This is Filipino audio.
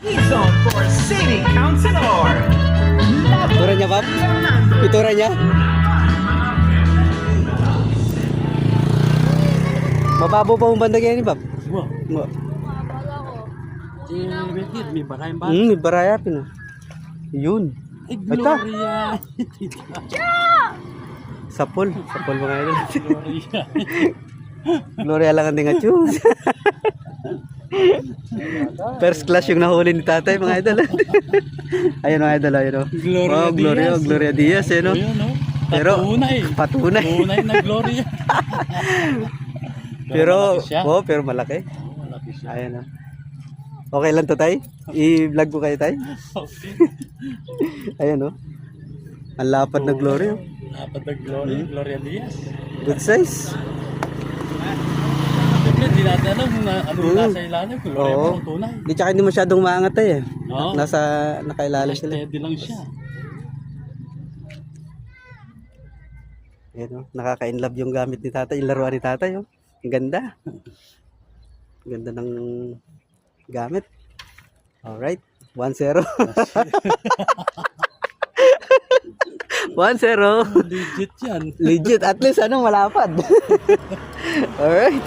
He's on for City Councilor. Itura niya, Bob? Itura niya? Mababaw pa mong banda kaya ni Bob? Wow. Ma- May barayang ba? may baraya pino. Yun. Ay, Ata. Gloria. Sapol mga idol. Gloria. Gloria lang ang tinga chus. First class yung nahuli ni tatay mga idol. Ayun mga idol, ayun oh. Gloria Oh, Gloria, Diaz. Gloria Diaz eh no. Ayun, no? Pero Patunay. patunay. Patunay na Gloria. Pero malaki siya. oh, pero malaki. Oh, malaki siya. Ayun oh. Okay lang to tay? I-vlog ko kayo tay? Okay. Ayun oh. Ang lapad na Gloria. Dapat na Gloria. Gloria Diaz. Good size. Siyempre, di natin alam kung ano nasa ilalim. Gloria Oo. mo, tunay. Di tsaka hindi masyadong maangat tay eh. Oo. Nasa nakailalim sila. Steady lang siya. Ayan oh. Nakaka-inlove yung gamit ni tatay. Yung laruan ni tatay oh. Ang ganda. Ang ganda ng gamit. Alright. 1-0. 1-0. Legit yan. Legit. At least ano malapad. Alright.